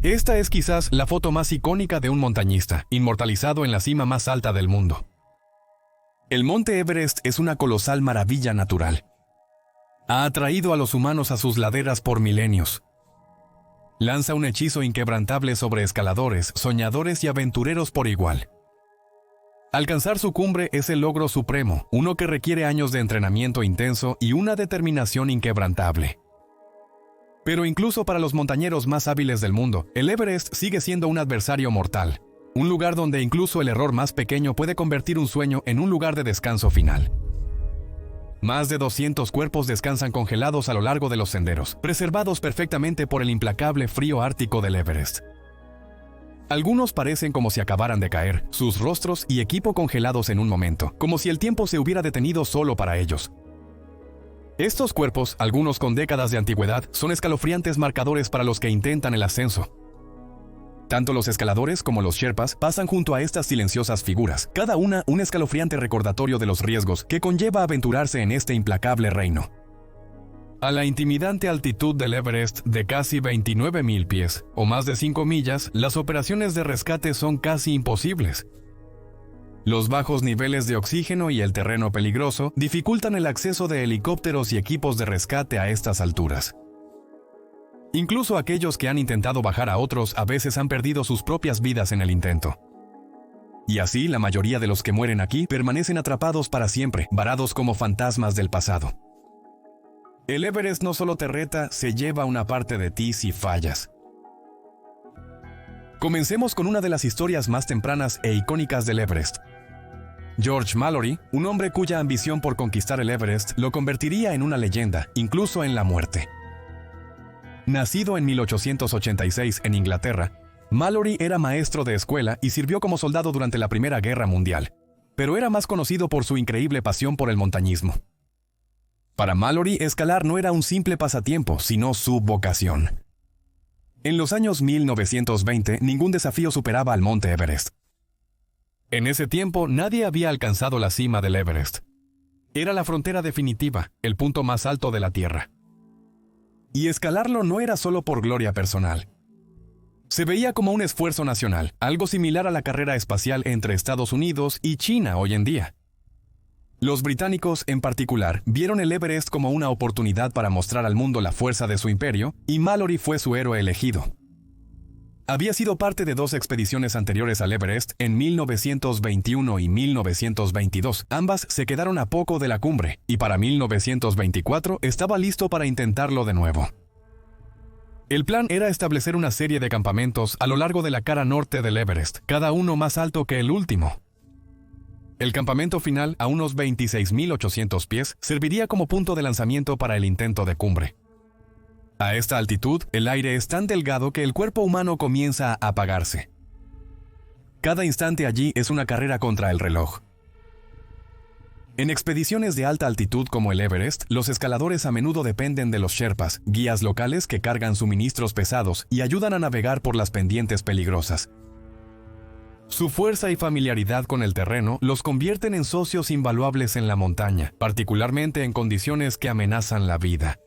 Esta es quizás la foto más icónica de un montañista, inmortalizado en la cima más alta del mundo. El monte Everest es una colosal maravilla natural. Ha atraído a los humanos a sus laderas por milenios. Lanza un hechizo inquebrantable sobre escaladores, soñadores y aventureros por igual. Alcanzar su cumbre es el logro supremo, uno que requiere años de entrenamiento intenso y una determinación inquebrantable. Pero incluso para los montañeros más hábiles del mundo, el Everest sigue siendo un adversario mortal. Un lugar donde incluso el error más pequeño puede convertir un sueño en un lugar de descanso final. Más de 200 cuerpos descansan congelados a lo largo de los senderos, preservados perfectamente por el implacable frío ártico del Everest. Algunos parecen como si acabaran de caer, sus rostros y equipo congelados en un momento, como si el tiempo se hubiera detenido solo para ellos. Estos cuerpos, algunos con décadas de antigüedad, son escalofriantes marcadores para los que intentan el ascenso. Tanto los escaladores como los sherpas pasan junto a estas silenciosas figuras, cada una un escalofriante recordatorio de los riesgos que conlleva aventurarse en este implacable reino. A la intimidante altitud del Everest de casi 29.000 pies, o más de 5 millas, las operaciones de rescate son casi imposibles. Los bajos niveles de oxígeno y el terreno peligroso dificultan el acceso de helicópteros y equipos de rescate a estas alturas. Incluso aquellos que han intentado bajar a otros a veces han perdido sus propias vidas en el intento. Y así la mayoría de los que mueren aquí permanecen atrapados para siempre, varados como fantasmas del pasado. El Everest no solo te reta, se lleva una parte de ti si fallas. Comencemos con una de las historias más tempranas e icónicas del Everest. George Mallory, un hombre cuya ambición por conquistar el Everest lo convertiría en una leyenda, incluso en la muerte. Nacido en 1886 en Inglaterra, Mallory era maestro de escuela y sirvió como soldado durante la Primera Guerra Mundial, pero era más conocido por su increíble pasión por el montañismo. Para Mallory, escalar no era un simple pasatiempo, sino su vocación. En los años 1920, ningún desafío superaba al monte Everest. En ese tiempo, nadie había alcanzado la cima del Everest. Era la frontera definitiva, el punto más alto de la Tierra. Y escalarlo no era solo por gloria personal. Se veía como un esfuerzo nacional, algo similar a la carrera espacial entre Estados Unidos y China hoy en día. Los británicos, en particular, vieron el Everest como una oportunidad para mostrar al mundo la fuerza de su imperio, y Mallory fue su héroe elegido. Había sido parte de 2 expediciones anteriores al Everest en 1921 y 1922. Ambas se quedaron a poco de la cumbre, y para 1924 estaba listo para intentarlo de nuevo. El plan era establecer una serie de campamentos a lo largo de la cara norte del Everest, cada uno más alto que el último. El campamento final, a unos 26.800 pies, serviría como punto de lanzamiento para el intento de cumbre. A esta altitud, el aire es tan delgado que el cuerpo humano comienza a apagarse. Cada instante allí es una carrera contra el reloj. En expediciones de alta altitud como el Everest, los escaladores a menudo dependen de los sherpas, guías locales que cargan suministros pesados y ayudan a navegar por las pendientes peligrosas. Su fuerza y familiaridad con el terreno los convierten en socios invaluables en la montaña, particularmente en condiciones que amenazan la vida.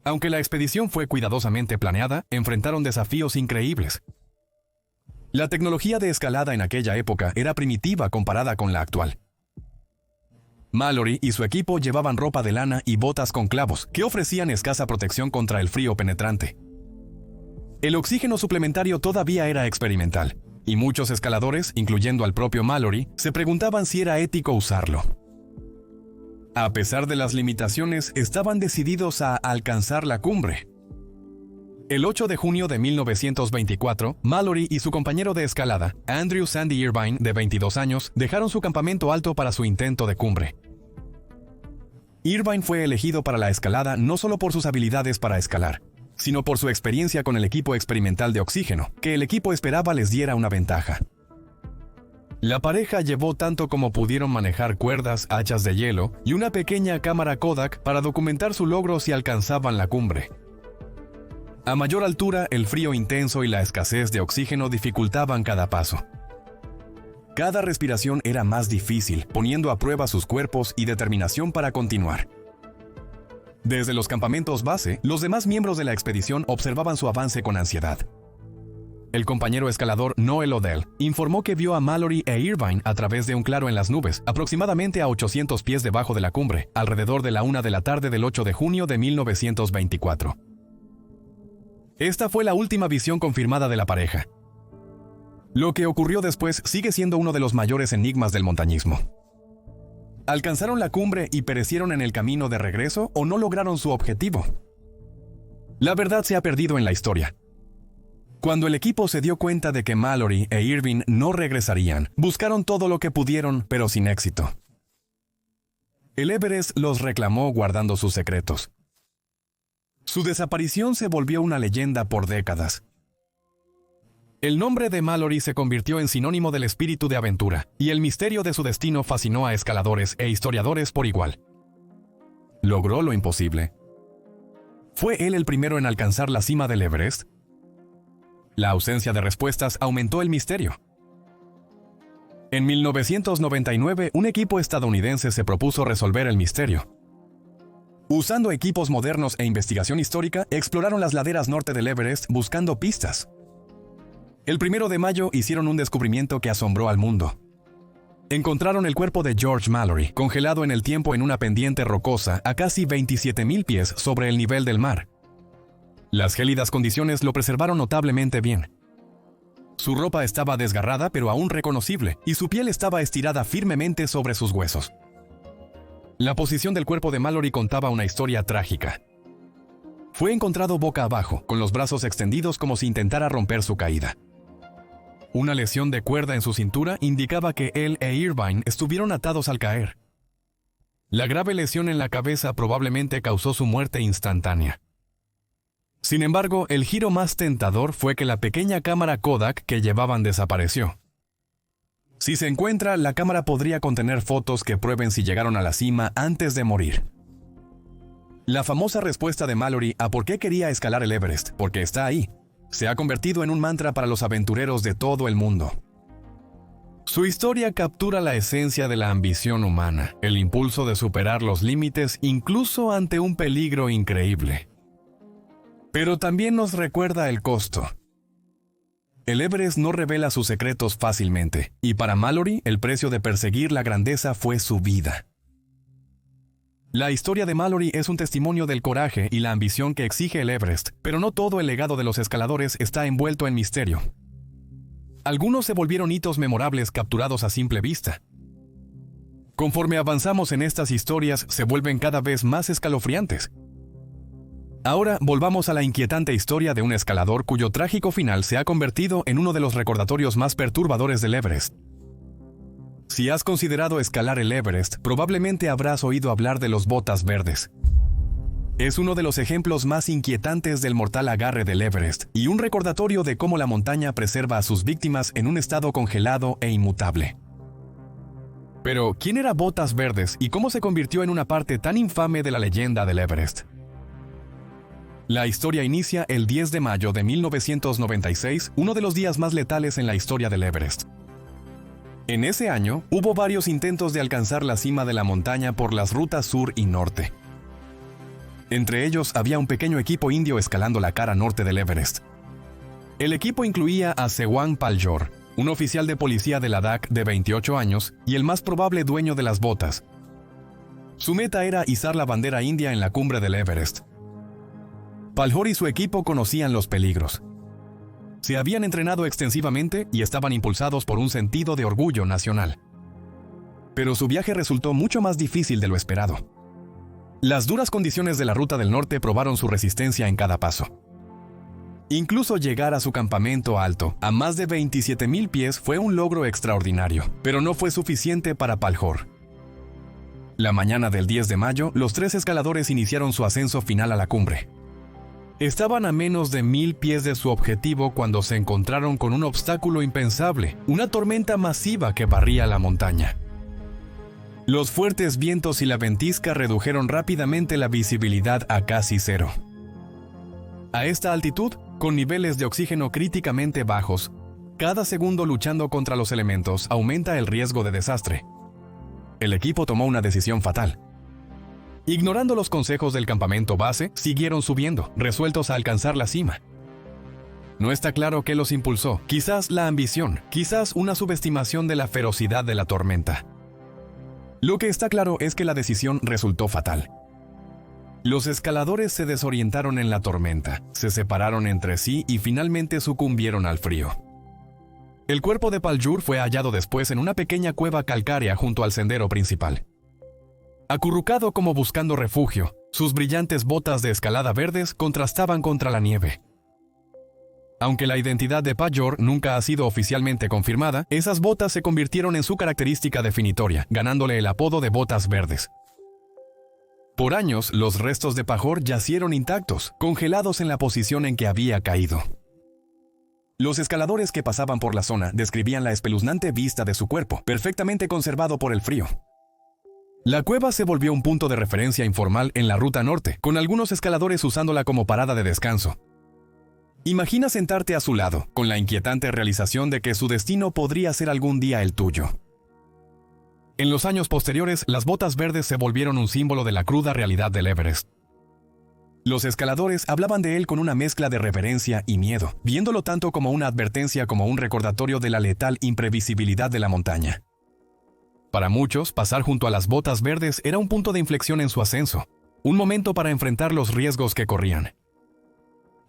Aunque la expedición fue cuidadosamente planeada, enfrentaron desafíos increíbles. La tecnología de escalada en aquella época era primitiva comparada con la actual. Mallory y su equipo llevaban ropa de lana y botas con clavos, que ofrecían escasa protección contra el frío penetrante. El oxígeno suplementario todavía era experimental, y muchos escaladores, incluyendo al propio Mallory, se preguntaban si era ético usarlo. A pesar de las limitaciones, estaban decididos a alcanzar la cumbre. El 8 de junio de 1924, Mallory y su compañero de escalada, Andrew Sandy Irvine, de 22 años, dejaron su campamento alto para su intento de cumbre. Irvine fue elegido para la escalada no solo por sus habilidades para escalar, sino por su experiencia con el equipo experimental de oxígeno, que el equipo esperaba les diera una ventaja. La pareja llevó tanto como pudieron manejar cuerdas, hachas de hielo y una pequeña cámara Kodak para documentar su logro si alcanzaban la cumbre. A mayor altura, el frío intenso y la escasez de oxígeno dificultaban cada paso. Cada respiración era más difícil, poniendo a prueba sus cuerpos y determinación para continuar. Desde los campamentos base, los demás miembros de la expedición observaban su avance con ansiedad. El compañero escalador Noel Odell informó que vio a Mallory e Irvine a través de un claro en las nubes, aproximadamente a 800 pies debajo de la cumbre, alrededor de la 1 de la tarde del 8 de junio de 1924. Esta fue la última visión confirmada de la pareja. Lo que ocurrió después sigue siendo uno de los mayores enigmas del montañismo. ¿Alcanzaron la cumbre y perecieron en el camino de regreso o no lograron su objetivo? La verdad se ha perdido en la historia. Cuando el equipo se dio cuenta de que Mallory e Irvine no regresarían, buscaron todo lo que pudieron, pero sin éxito. El Everest los reclamó guardando sus secretos. Su desaparición se volvió una leyenda por décadas. El nombre de Mallory se convirtió en sinónimo del espíritu de aventura, y el misterio de su destino fascinó a escaladores e historiadores por igual. ¿Logró lo imposible? ¿Fue él el primero en alcanzar la cima del Everest? La ausencia de respuestas aumentó el misterio. En 1999, un equipo estadounidense se propuso resolver el misterio. Usando equipos modernos e investigación histórica, exploraron las laderas norte del Everest buscando pistas. El 1 de mayo hicieron un descubrimiento que asombró al mundo. Encontraron el cuerpo de George Mallory, congelado en el tiempo en una pendiente rocosa a casi 27,000 pies sobre el nivel del mar. Las gélidas condiciones lo preservaron notablemente bien. Su ropa estaba desgarrada pero aún reconocible, y su piel estaba estirada firmemente sobre sus huesos. La posición del cuerpo de Mallory contaba una historia trágica. Fue encontrado boca abajo, con los brazos extendidos como si intentara romper su caída. Una lesión de cuerda en su cintura indicaba que él e Irvine estuvieron atados al caer. La grave lesión en la cabeza probablemente causó su muerte instantánea. Sin embargo, el giro más tentador fue que la pequeña cámara Kodak que llevaban desapareció. Si se encuentra, la cámara podría contener fotos que prueben si llegaron a la cima antes de morir. La famosa respuesta de Mallory a por qué quería escalar el Everest, porque está ahí, se ha convertido en un mantra para los aventureros de todo el mundo. Su historia captura la esencia de la ambición humana, el impulso de superar los límites incluso ante un peligro increíble. Pero también nos recuerda el costo. El Everest no revela sus secretos fácilmente, y para Mallory el precio de perseguir la grandeza fue su vida. La historia de Mallory es un testimonio del coraje y la ambición que exige el Everest, pero no todo el legado de los escaladores está envuelto en misterio. Algunos se volvieron hitos memorables capturados a simple vista. Conforme avanzamos en estas historias, se vuelven cada vez más escalofriantes. Ahora volvamos a la inquietante historia de un escalador cuyo trágico final se ha convertido en uno de los recordatorios más perturbadores del Everest. Si has considerado escalar el Everest, probablemente habrás oído hablar de los botas verdes. Es uno de los ejemplos más inquietantes del mortal agarre del Everest y un recordatorio de cómo la montaña preserva a sus víctimas en un estado congelado e inmutable. Pero, ¿quién era Botas Verdes y cómo se convirtió en una parte tan infame de la leyenda del Everest? La historia inicia el 10 de mayo de 1996, uno de los días más letales en la historia del Everest. En ese año, hubo varios intentos de alcanzar la cima de la montaña por las rutas sur y norte. Entre ellos había un pequeño equipo indio escalando la cara norte del Everest. El equipo incluía a Sewang Paljor, un oficial de policía de Ladakh de 28 años y el más probable dueño de las botas. Su meta era izar la bandera india en la cumbre del Everest. Paljor y su equipo conocían los peligros. Se habían entrenado extensivamente y estaban impulsados por un sentido de orgullo nacional. Pero su viaje resultó mucho más difícil de lo esperado. Las duras condiciones de la ruta del norte probaron su resistencia en cada paso. Incluso llegar a su campamento alto, a más de 27,000 pies, fue un logro extraordinario, pero no fue suficiente para Paljor. La mañana del 10 de mayo, los 3 escaladores iniciaron su ascenso final a la cumbre. Estaban a menos de 1,000 pies de su objetivo cuando se encontraron con un obstáculo impensable, una tormenta masiva que barría la montaña. Los fuertes vientos y la ventisca redujeron rápidamente la visibilidad a casi cero. A esta altitud, con niveles de oxígeno críticamente bajos, cada segundo luchando contra los elementos aumenta el riesgo de desastre. El equipo tomó una decisión fatal. Ignorando los consejos del campamento base, siguieron subiendo, resueltos a alcanzar la cima. No está claro qué los impulsó, quizás la ambición, quizás una subestimación de la ferocidad de la tormenta. Lo que está claro es que la decisión resultó fatal. Los escaladores se desorientaron en la tormenta, se separaron entre sí y finalmente sucumbieron al frío. El cuerpo de Paljur fue hallado después en una pequeña cueva calcárea junto al sendero principal. Acurrucado como buscando refugio, sus brillantes botas de escalada verdes contrastaban contra la nieve. Aunque la identidad de Paljur nunca ha sido oficialmente confirmada, esas botas se convirtieron en su característica definitoria, ganándole el apodo de botas verdes. Por años, los restos de Pajor yacieron intactos, congelados en la posición en que había caído. Los escaladores que pasaban por la zona describían la espeluznante vista de su cuerpo, perfectamente conservado por el frío. La cueva se volvió un punto de referencia informal en la ruta norte, con algunos escaladores usándola como parada de descanso. Imagina sentarte a su lado, con la inquietante realización de que su destino podría ser algún día el tuyo. En los años posteriores, las botas verdes se volvieron un símbolo de la cruda realidad del Everest. Los escaladores hablaban de él con una mezcla de reverencia y miedo, viéndolo tanto como una advertencia como un recordatorio de la letal imprevisibilidad de la montaña. Para muchos, pasar junto a las botas verdes era un punto de inflexión en su ascenso, un momento para enfrentar los riesgos que corrían.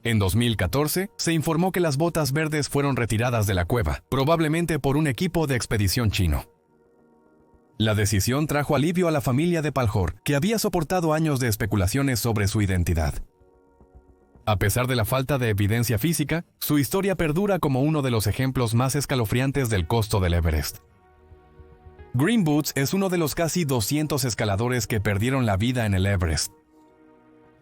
En 2014, se informó que las botas verdes fueron retiradas de la cueva, probablemente por un equipo de expedición chino. La decisión trajo alivio a la familia de Paljur, que había soportado años de especulaciones sobre su identidad. A pesar de la falta de evidencia física, su historia perdura como uno de los ejemplos más escalofriantes del costo del Everest. Green Boots es uno de los casi 200 escaladores que perdieron la vida en el Everest.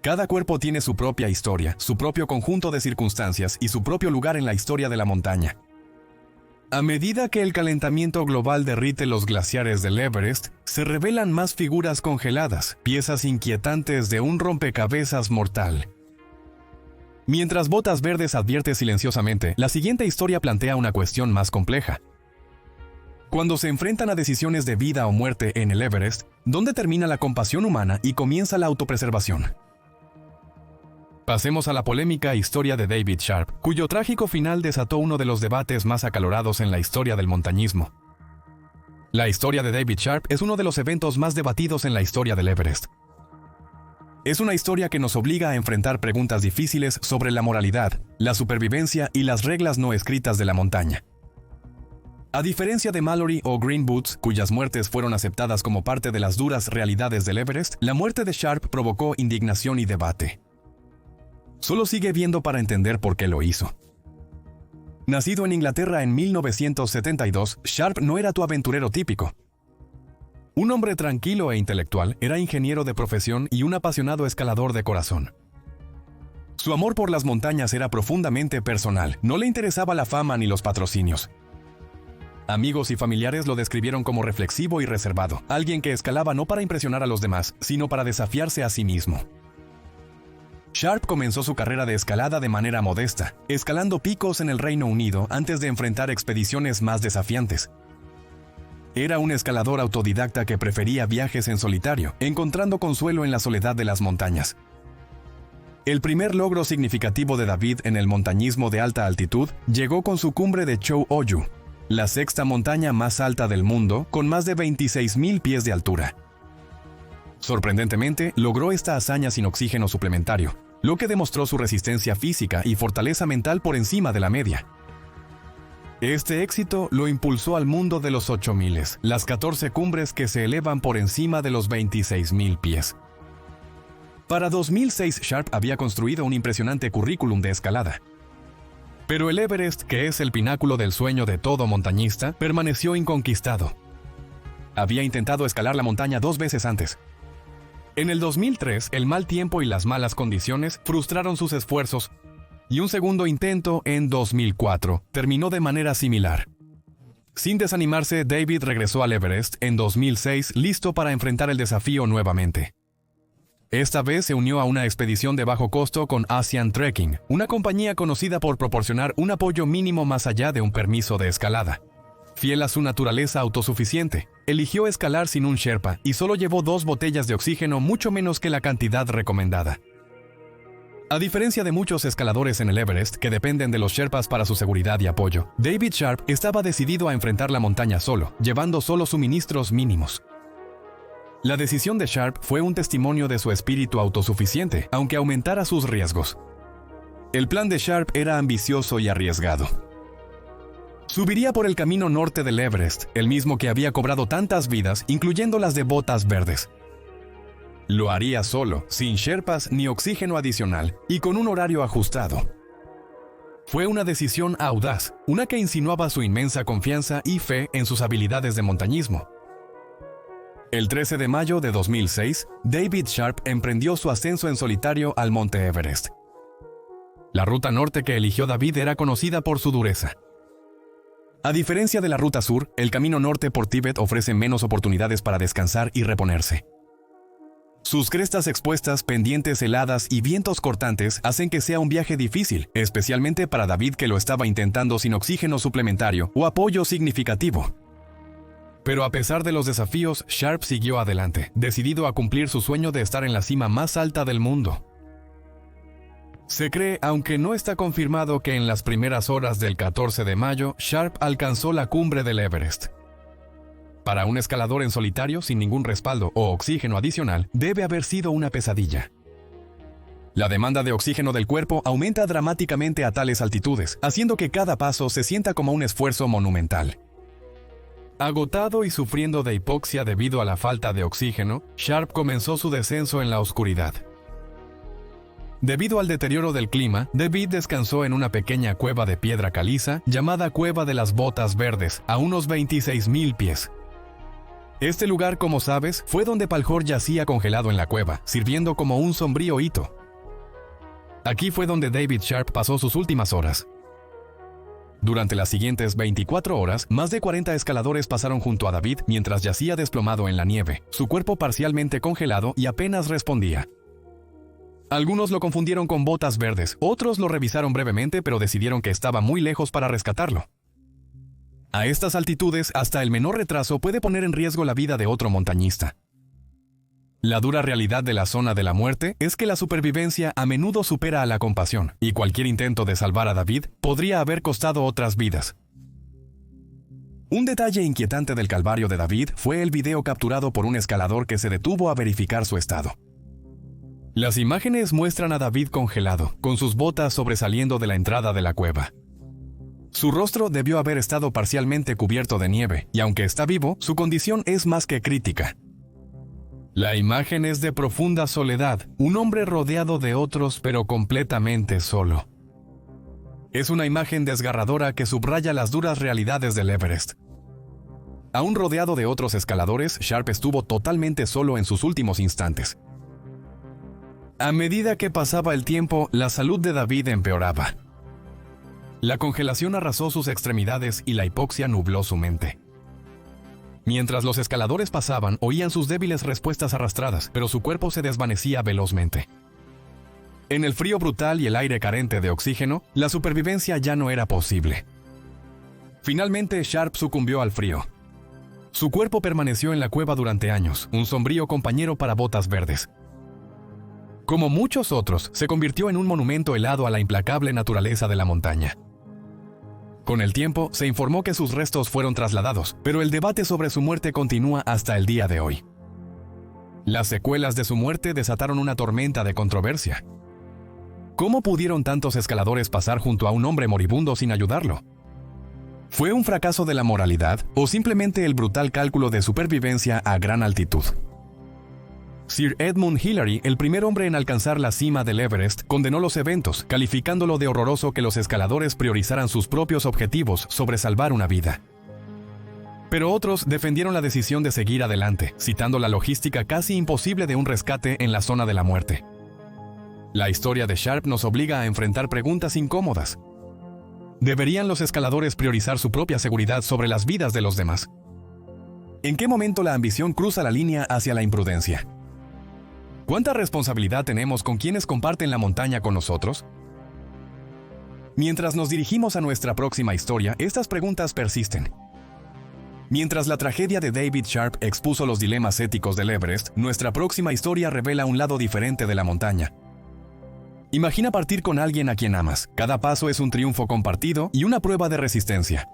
Cada cuerpo tiene su propia historia, su propio conjunto de circunstancias y su propio lugar en la historia de la montaña. A medida que el calentamiento global derrite los glaciares del Everest, se revelan más figuras congeladas, piezas inquietantes de un rompecabezas mortal. Mientras Botas Verdes advierte silenciosamente, la siguiente historia plantea una cuestión más compleja. Cuando se enfrentan a decisiones de vida o muerte en el Everest, ¿dónde termina la compasión humana y comienza la autopreservación? Pasemos a la polémica historia de David Sharp, cuyo trágico final desató uno de los debates más acalorados en la historia del montañismo. La historia de David Sharp es uno de los eventos más debatidos en la historia del Everest. Es una historia que nos obliga a enfrentar preguntas difíciles sobre la moralidad, la supervivencia y las reglas no escritas de la montaña. A diferencia de Mallory o Green Boots, cuyas muertes fueron aceptadas como parte de las duras realidades del Everest, la muerte de Sharp provocó indignación y debate. Solo sigue viendo para entender por qué lo hizo. Nacido en Inglaterra en 1972, Sharp no era tu aventurero típico. Un hombre tranquilo e intelectual, era ingeniero de profesión y un apasionado escalador de corazón. Su amor por las montañas era profundamente personal, no le interesaba la fama ni los patrocinios. Amigos y familiares lo describieron como reflexivo y reservado, alguien que escalaba no para impresionar a los demás, sino para desafiarse a sí mismo. Sharp comenzó su carrera de escalada de manera modesta, escalando picos en el Reino Unido antes de enfrentar expediciones más desafiantes. Era un escalador autodidacta que prefería viajes en solitario, encontrando consuelo en la soledad de las montañas. El primer logro significativo de David en el montañismo de alta altitud llegó con su cumbre de Chow Oyu, la sexta montaña más alta del mundo, con más de 26,000 pies de altura. Sorprendentemente, logró esta hazaña sin oxígeno suplementario, lo que demostró su resistencia física y fortaleza mental por encima de la media. Este éxito lo impulsó al mundo de los 8,000, las 14 cumbres que se elevan por encima de los 26,000 pies. Para 2006, Sharp había construido un impresionante currículum de escalada. Pero el Everest, que es el pináculo del sueño de todo montañista, permaneció inconquistado. Había intentado escalar la montaña 2 veces antes. En el 2003, el mal tiempo y las malas condiciones frustraron sus esfuerzos, y un segundo intento en 2004 terminó de manera similar. Sin desanimarse, David regresó al Everest en 2006, listo para enfrentar el desafío nuevamente. Esta vez se unió a una expedición de bajo costo con Asian Trekking, una compañía conocida por proporcionar un apoyo mínimo más allá de un permiso de escalada. Fiel a su naturaleza autosuficiente, eligió escalar sin un Sherpa y solo llevó 2 botellas de oxígeno, mucho menos que la cantidad recomendada. A diferencia de muchos escaladores en el Everest que dependen de los Sherpas para su seguridad y apoyo, David Sharp estaba decidido a enfrentar la montaña solo, llevando solo suministros mínimos. La decisión de Sharp fue un testimonio de su espíritu autosuficiente, aunque aumentara sus riesgos. El plan de Sharp era ambicioso y arriesgado. Subiría por el camino norte del Everest, el mismo que había cobrado tantas vidas, incluyendo las de Botas Verdes. Lo haría solo, sin Sherpas ni oxígeno adicional, y con un horario ajustado. Fue una decisión audaz, una que insinuaba su inmensa confianza y fe en sus habilidades de montañismo. El 13 de mayo de 2006, David Sharp emprendió su ascenso en solitario al Monte Everest. La ruta norte que eligió David era conocida por su dureza. A diferencia de la ruta sur, el camino norte por Tíbet ofrece menos oportunidades para descansar y reponerse. Sus crestas expuestas, pendientes heladas y vientos cortantes hacen que sea un viaje difícil, especialmente para David, que lo estaba intentando sin oxígeno suplementario o apoyo significativo. Pero a pesar de los desafíos, Sharp siguió adelante, decidido a cumplir su sueño de estar en la cima más alta del mundo. Se cree, aunque no está confirmado, que en las primeras horas del 14 de mayo, Sharp alcanzó la cumbre del Everest. Para un escalador en solitario sin ningún respaldo o oxígeno adicional, debe haber sido una pesadilla. La demanda de oxígeno del cuerpo aumenta dramáticamente a tales altitudes, haciendo que cada paso se sienta como un esfuerzo monumental. Agotado y sufriendo de hipoxia debido a la falta de oxígeno, Sharp comenzó su descenso en la oscuridad. Debido al deterioro del clima, David descansó en una pequeña cueva de piedra caliza llamada Cueva de las Botas Verdes, a unos 26,000 pies. Este lugar, como sabes, fue donde Pal-Jor yacía congelado en la cueva, sirviendo como un sombrío hito. Aquí fue donde David Sharp pasó sus últimas horas. Durante las siguientes 24 horas, más de 40 escaladores pasaron junto a David mientras yacía desplomado en la nieve, su cuerpo parcialmente congelado y apenas respondía. Algunos lo confundieron con Botas Verdes, otros lo revisaron brevemente pero decidieron que estaba muy lejos para rescatarlo. A estas altitudes, hasta el menor retraso puede poner en riesgo la vida de otro montañista. La dura realidad de la zona de la muerte es que la supervivencia a menudo supera a la compasión, y cualquier intento de salvar a David podría haber costado otras vidas. Un detalle inquietante del calvario de David fue el video capturado por un escalador que se detuvo a verificar su estado. Las imágenes muestran a David congelado, con sus botas sobresaliendo de la entrada de la cueva. Su rostro debió haber estado parcialmente cubierto de nieve, y aunque está vivo, su condición es más que crítica. La imagen es de profunda soledad, un hombre rodeado de otros pero completamente solo. Es una imagen desgarradora que subraya las duras realidades del Everest. Aún rodeado de otros escaladores, Sharp estuvo totalmente solo en sus últimos instantes. A medida que pasaba el tiempo, la salud de David empeoraba. La congelación arrasó sus extremidades y la hipoxia nubló su mente. Mientras los escaladores pasaban, oían sus débiles respuestas arrastradas, pero su cuerpo se desvanecía velozmente. En el frío brutal y el aire carente de oxígeno, la supervivencia ya no era posible. Finalmente, Sharp sucumbió al frío. Su cuerpo permaneció en la cueva durante años, un sombrío compañero para Botas Verdes. Como muchos otros, se convirtió en un monumento helado a la implacable naturaleza de la montaña. Con el tiempo, se informó que sus restos fueron trasladados, pero el debate sobre su muerte continúa hasta el día de hoy. Las secuelas de su muerte desataron una tormenta de controversia. ¿Cómo pudieron tantos escaladores pasar junto a un hombre moribundo sin ayudarlo? ¿Fue un fracaso de la moralidad o simplemente el brutal cálculo de supervivencia a gran altitud? Sir Edmund Hillary, el primer hombre en alcanzar la cima del Everest, condenó los eventos, calificándolo de horroroso que los escaladores priorizaran sus propios objetivos sobre salvar una vida. Pero otros defendieron la decisión de seguir adelante, citando la logística casi imposible de un rescate en la zona de la muerte. La historia de Sharp nos obliga a enfrentar preguntas incómodas. ¿Deberían los escaladores priorizar su propia seguridad sobre las vidas de los demás? ¿En qué momento la ambición cruza la línea hacia la imprudencia? ¿Cuánta responsabilidad tenemos con quienes comparten la montaña con nosotros? Mientras nos dirigimos a nuestra próxima historia, estas preguntas persisten. Mientras la tragedia de David Sharp expuso los dilemas éticos del Everest, nuestra próxima historia revela un lado diferente de la montaña. Imagina partir con alguien a quien amas. Cada paso es un triunfo compartido y una prueba de resistencia.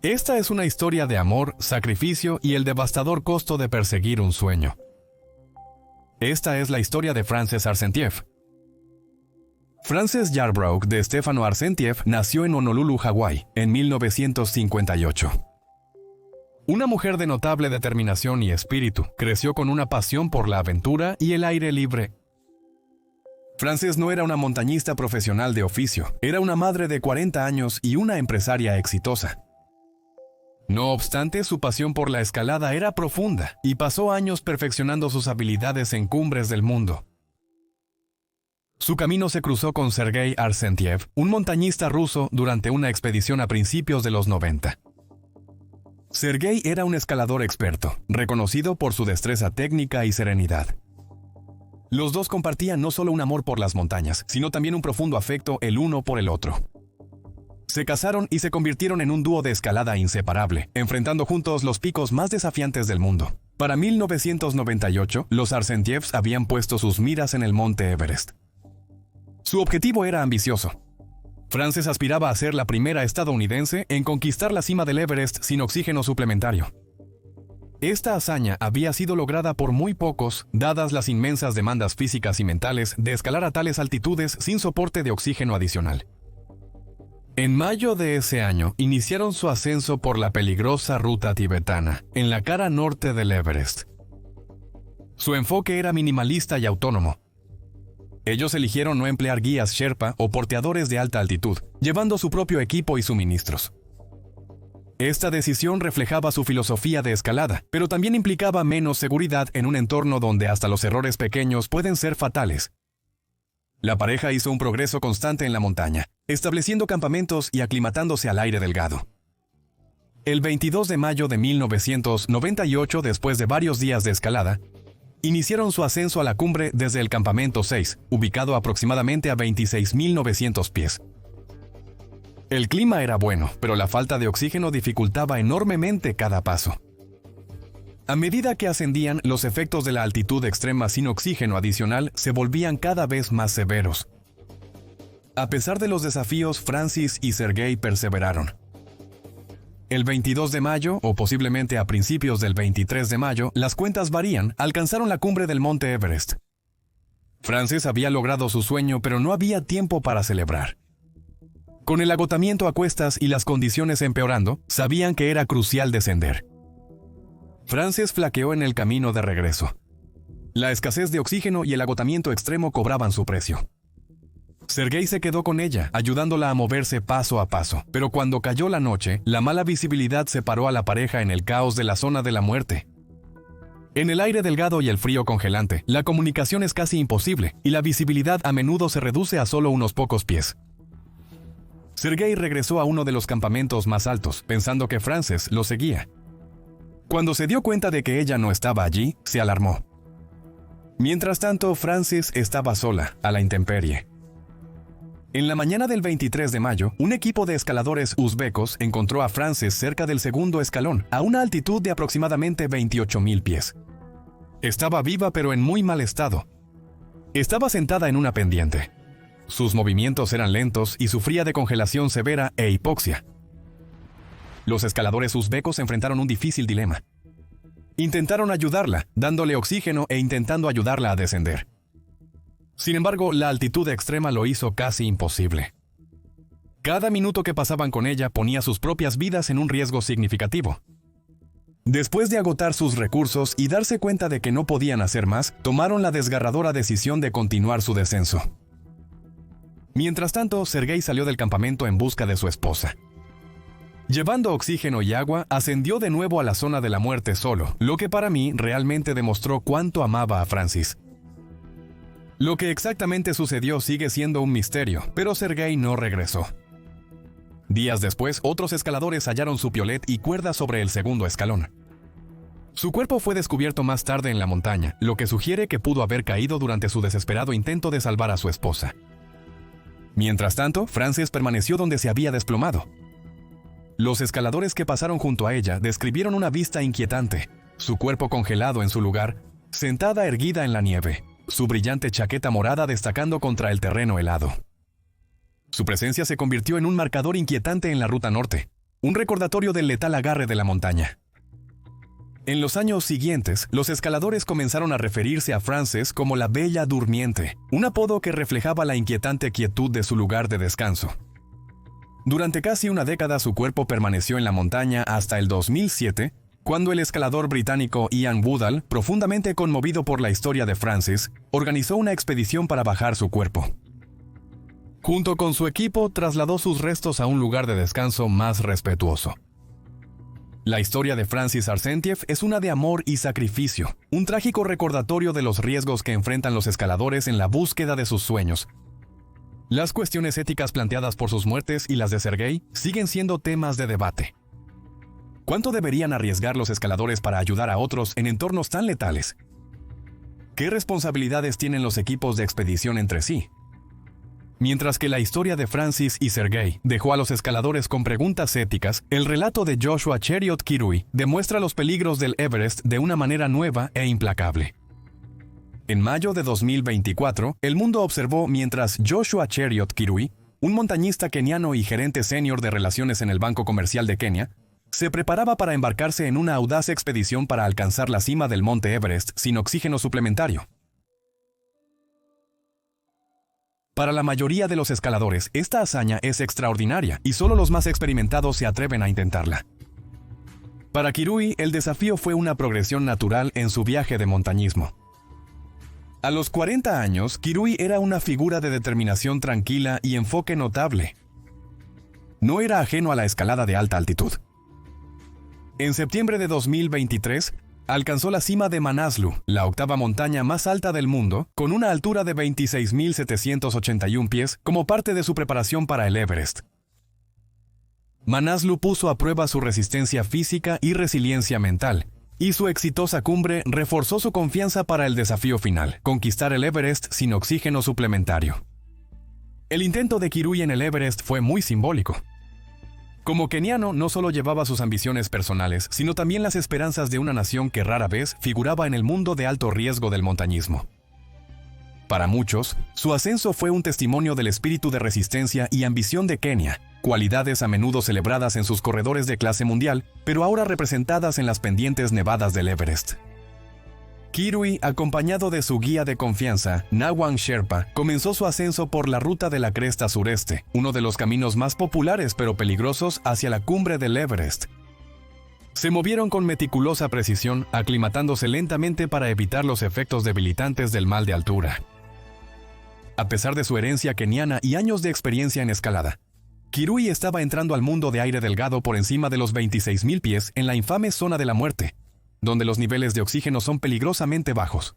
Esta es una historia de amor, sacrificio y el devastador costo de perseguir un sueño. Esta es la historia de Frances Arsentiev. Frances Yarbrough de Stefano Arsentiev nació en Honolulu, Hawái, en 1958. Una mujer de notable determinación y espíritu, creció con una pasión por la aventura y el aire libre. Frances no era una montañista profesional de oficio, era una madre de 40 años y una empresaria exitosa. No obstante, su pasión por la escalada era profunda y pasó años perfeccionando sus habilidades en cumbres del mundo. Su camino se cruzó con Sergei Arsentiev, un montañista ruso, durante una expedición a principios de los 90. Sergei era un escalador experto, reconocido por su destreza técnica y serenidad. Los dos compartían no solo un amor por las montañas, sino también un profundo afecto el uno por el otro. Se casaron y se convirtieron en un dúo de escalada inseparable, enfrentando juntos los picos más desafiantes del mundo. Para 1998, los Arsentievs habían puesto sus miras en el monte Everest. Su objetivo era ambicioso. Frances aspiraba a ser la primera estadounidense en conquistar la cima del Everest sin oxígeno suplementario. Esta hazaña había sido lograda por muy pocos, dadas las inmensas demandas físicas y mentales de escalar a tales altitudes sin soporte de oxígeno adicional. En mayo de ese año, iniciaron su ascenso por la peligrosa ruta tibetana, en la cara norte del Everest. Su enfoque era minimalista y autónomo. Ellos eligieron no emplear guías Sherpa o porteadores de alta altitud, llevando su propio equipo y suministros. Esta decisión reflejaba su filosofía de escalada, pero también implicaba menos seguridad en un entorno donde hasta los errores pequeños pueden ser fatales. La pareja hizo un progreso constante en la montaña, estableciendo campamentos y aclimatándose al aire delgado. El 22 de mayo de 1998, después de varios días de escalada, iniciaron su ascenso a la cumbre desde el campamento 6, ubicado aproximadamente a 26.900 pies. El clima era bueno, pero la falta de oxígeno dificultaba enormemente cada paso. A medida que ascendían, los efectos de la altitud extrema sin oxígeno adicional se volvían cada vez más severos. A pesar de los desafíos, Francis y Sergei perseveraron. El 22 de mayo, o posiblemente a principios del 23 de mayo, las cuentas varían, alcanzaron la cumbre del monte Everest. Frances había logrado su sueño, pero no había tiempo para celebrar. Con el agotamiento a cuestas y las condiciones empeorando, sabían que era crucial descender. Frances flaqueó en el camino de regreso. La escasez de oxígeno y el agotamiento extremo cobraban su precio. Sergei se quedó con ella, ayudándola a moverse paso a paso, pero cuando cayó la noche, la mala visibilidad separó a la pareja en el caos de la zona de la muerte. En el aire delgado y el frío congelante, la comunicación es casi imposible, y la visibilidad a menudo se reduce a solo unos pocos pies. Sergei regresó a uno de los campamentos más altos, pensando que Frances lo seguía. Cuando se dio cuenta de que ella no estaba allí, se alarmó. Mientras tanto, Frances estaba sola, a la intemperie. En la mañana del 23 de mayo, un equipo de escaladores uzbecos encontró a Frances cerca del segundo escalón, a una altitud de aproximadamente 28.000 pies. Estaba viva pero en muy mal estado. Estaba sentada en una pendiente. Sus movimientos eran lentos y sufría de congelación severa e hipoxia. Los escaladores uzbecos enfrentaron un difícil dilema. Intentaron ayudarla, dándole oxígeno e intentando ayudarla a descender. Sin embargo, la altitud extrema lo hizo casi imposible. Cada minuto que pasaban con ella ponía sus propias vidas en un riesgo significativo. Después de agotar sus recursos y darse cuenta de que no podían hacer más, tomaron la desgarradora decisión de continuar su descenso. Mientras tanto, Sergei salió del campamento en busca de su esposa. Llevando oxígeno y agua, ascendió de nuevo a la zona de la muerte solo, lo que para mí realmente demostró cuánto amaba a Francis. Lo que exactamente sucedió sigue siendo un misterio, pero Sergei no regresó. Días después, otros escaladores hallaron su piolet y cuerda sobre el segundo escalón. Su cuerpo fue descubierto más tarde en la montaña, lo que sugiere que pudo haber caído durante su desesperado intento de salvar a su esposa. Mientras tanto, Frances permaneció donde se había desplomado. Los escaladores que pasaron junto a ella describieron una vista inquietante, su cuerpo congelado en su lugar, sentada erguida en la nieve, su brillante chaqueta morada destacando contra el terreno helado. Su presencia se convirtió en un marcador inquietante en la ruta norte, un recordatorio del letal agarre de la montaña. En los años siguientes, los escaladores comenzaron a referirse a Frances como la Bella Durmiente, un apodo que reflejaba la inquietante quietud de su lugar de descanso. Durante casi una década su cuerpo permaneció en la montaña hasta el 2007, cuando el escalador británico Ian Woodall, profundamente conmovido por la historia de Frances, organizó una expedición para bajar su cuerpo. Junto con su equipo, trasladó sus restos a un lugar de descanso más respetuoso. La historia de Francis Arcentiev es una de amor y sacrificio, un trágico recordatorio de los riesgos que enfrentan los escaladores en la búsqueda de sus sueños. Las cuestiones éticas planteadas por sus muertes y las de Sergei siguen siendo temas de debate. ¿Cuánto deberían arriesgar los escaladores para ayudar a otros en entornos tan letales? ¿Qué responsabilidades tienen los equipos de expedición entre sí? Mientras que la historia de Francis y Sergei dejó a los escaladores con preguntas éticas, el relato de Joshua Cheriot Kirui demuestra los peligros del Everest de una manera nueva e implacable. En mayo de 2024, el mundo observó mientras Joshua Cheriot Kirui, un montañista keniano y gerente senior de relaciones en el Banco Comercial de Kenia, se preparaba para embarcarse en una audaz expedición para alcanzar la cima del monte Everest sin oxígeno suplementario. Para la mayoría de los escaladores, esta hazaña es extraordinaria y solo los más experimentados se atreven a intentarla. Para Kirui, el desafío fue una progresión natural en su viaje de montañismo. A los 40 años, Kirui era una figura de determinación tranquila y enfoque notable. No era ajeno a la escalada de alta altitud. En septiembre de 2023, alcanzó la cima de Manaslu, la octava montaña más alta del mundo, con una altura de 26.781 pies como parte de su preparación para el Everest. Manaslu puso a prueba su resistencia física y resiliencia mental, y su exitosa cumbre reforzó su confianza para el desafío final, conquistar el Everest sin oxígeno suplementario. El intento de Kirui en el Everest fue muy simbólico. Como keniano, no solo llevaba sus ambiciones personales, sino también las esperanzas de una nación que rara vez figuraba en el mundo de alto riesgo del montañismo. Para muchos, su ascenso fue un testimonio del espíritu de resistencia y ambición de Kenia, cualidades a menudo celebradas en sus corredores de clase mundial, pero ahora representadas en las pendientes nevadas del Everest. Kirui, acompañado de su guía de confianza, Nawang Sherpa, comenzó su ascenso por la ruta de la cresta sureste, uno de los caminos más populares pero peligrosos hacia la cumbre del Everest. Se movieron con meticulosa precisión, aclimatándose lentamente para evitar los efectos debilitantes del mal de altura. A pesar de su herencia keniana y años de experiencia en escalada, Kirui estaba entrando al mundo de aire delgado por encima de los 26.000 pies en la infame zona de la muerte, donde los niveles de oxígeno son peligrosamente bajos.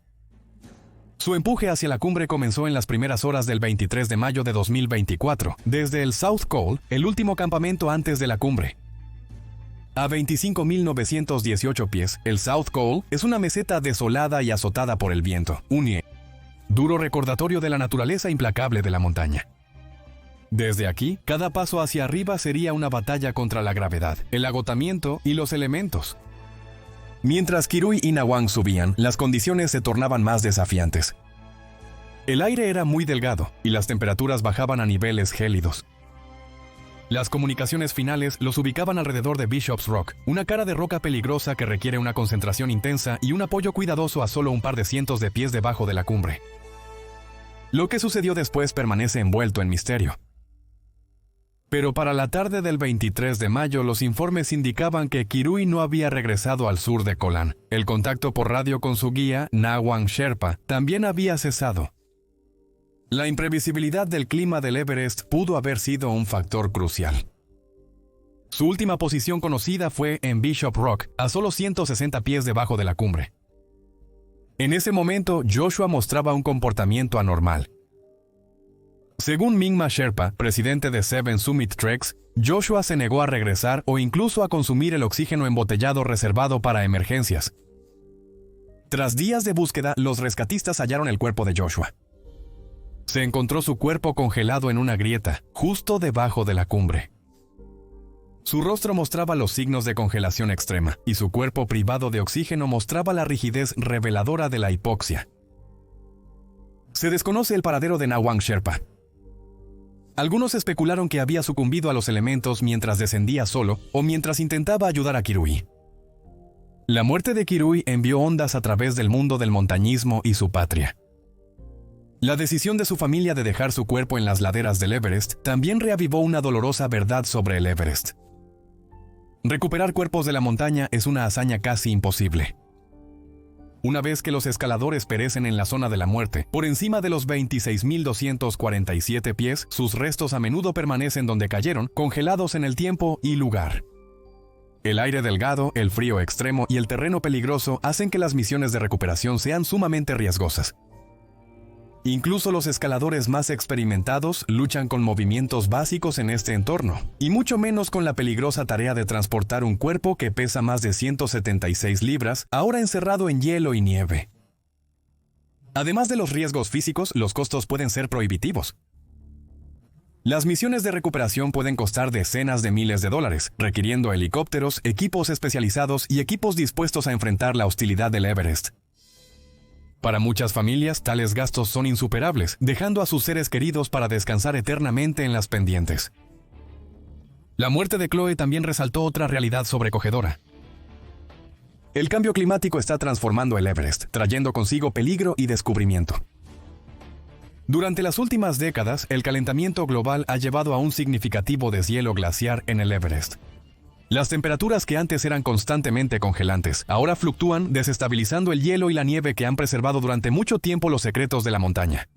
Su empuje hacia la cumbre comenzó en las primeras horas del 23 de mayo de 2024, desde el South Col, el último campamento antes de la cumbre. A 25.918 pies, el South Col es una meseta desolada y azotada por el viento, un duro recordatorio de la naturaleza implacable de la montaña. Desde aquí, cada paso hacia arriba sería una batalla contra la gravedad, el agotamiento y los elementos. Mientras Kirui y Nawang subían, las condiciones se tornaban más desafiantes. El aire era muy delgado y las temperaturas bajaban a niveles gélidos. Las comunicaciones finales los ubicaban alrededor de Bishop's Rock, una cara de roca peligrosa que requiere una concentración intensa y un apoyo cuidadoso a solo un par de cientos de pies debajo de la cumbre. Lo que sucedió después permanece envuelto en misterio. Pero para la tarde del 23 de mayo los informes indicaban que Kirui no había regresado al sur de Kolan. El contacto por radio con su guía, Nawang Sherpa, también había cesado. La imprevisibilidad del clima del Everest pudo haber sido un factor crucial. Su última posición conocida fue en Bishop Rock, a solo 160 pies debajo de la cumbre. En ese momento, Joshua mostraba un comportamiento anormal. Según Mingma Sherpa, presidente de Seven Summit Treks, Joshua se negó a regresar o incluso a consumir el oxígeno embotellado reservado para emergencias. Tras días de búsqueda, los rescatistas hallaron el cuerpo de Joshua. Se encontró su cuerpo congelado en una grieta, justo debajo de la cumbre. Su rostro mostraba los signos de congelación extrema, y su cuerpo privado de oxígeno mostraba la rigidez reveladora de la hipoxia. Se desconoce el paradero de Nawang Sherpa. Algunos especularon que había sucumbido a los elementos mientras descendía solo o mientras intentaba ayudar a Kirui. La muerte de Kirui envió ondas a través del mundo del montañismo y su patria. La decisión de su familia de dejar su cuerpo en las laderas del Everest también reavivó una dolorosa verdad sobre el Everest. Recuperar cuerpos de la montaña es una hazaña casi imposible. Una vez que los escaladores perecen en la zona de la muerte, por encima de los 26.247 pies, sus restos a menudo permanecen donde cayeron, congelados en el tiempo y lugar. El aire delgado, el frío extremo y el terreno peligroso hacen que las misiones de recuperación sean sumamente riesgosas. Incluso los escaladores más experimentados luchan con movimientos básicos en este entorno, y mucho menos con la peligrosa tarea de transportar un cuerpo que pesa más de 176 libras, ahora encerrado en hielo y nieve. Además de los riesgos físicos, los costos pueden ser prohibitivos. Las misiones de recuperación pueden costar decenas de miles de dólares, requiriendo helicópteros, equipos especializados y equipos dispuestos a enfrentar la hostilidad del Everest. Para muchas familias, tales gastos son insuperables, dejando a sus seres queridos para descansar eternamente en las pendientes. La muerte de Chloe también resaltó otra realidad sobrecogedora. El cambio climático está transformando el Everest, trayendo consigo peligro y descubrimiento. Durante las últimas décadas, el calentamiento global ha llevado a un significativo deshielo glaciar en el Everest. Las temperaturas que antes eran constantemente congelantes, ahora fluctúan, desestabilizando el hielo y la nieve que han preservado durante mucho tiempo los secretos de la montaña.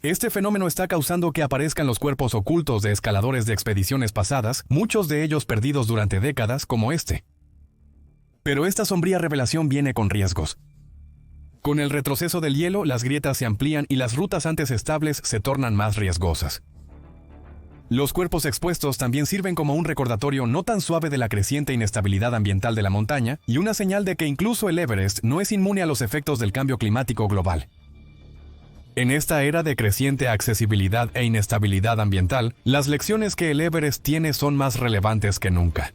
Este fenómeno está causando que aparezcan los cuerpos ocultos de escaladores de expediciones pasadas, muchos de ellos perdidos durante décadas, como este. Pero esta sombría revelación viene con riesgos. Con el retroceso del hielo, las grietas se amplían y las rutas antes estables se tornan más riesgosas. Los cuerpos expuestos también sirven como un recordatorio no tan suave de la creciente inestabilidad ambiental de la montaña y una señal de que incluso el Everest no es inmune a los efectos del cambio climático global. En esta era de creciente accesibilidad e inestabilidad ambiental, las lecciones que el Everest tiene son más relevantes que nunca.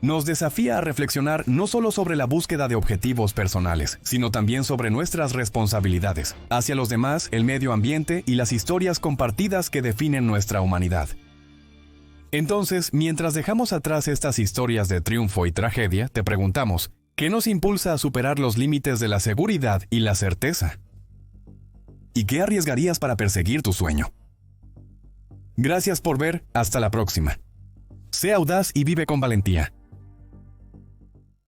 Nos desafía a reflexionar no solo sobre la búsqueda de objetivos personales, sino también sobre nuestras responsabilidades hacia los demás, el medio ambiente y las historias compartidas que definen nuestra humanidad. Entonces, mientras dejamos atrás estas historias de triunfo y tragedia, te preguntamos, ¿qué nos impulsa a superar los límites de la seguridad y la certeza? ¿Y qué arriesgarías para perseguir tu sueño? Gracias por ver, hasta la próxima. Sé audaz y vive con valentía.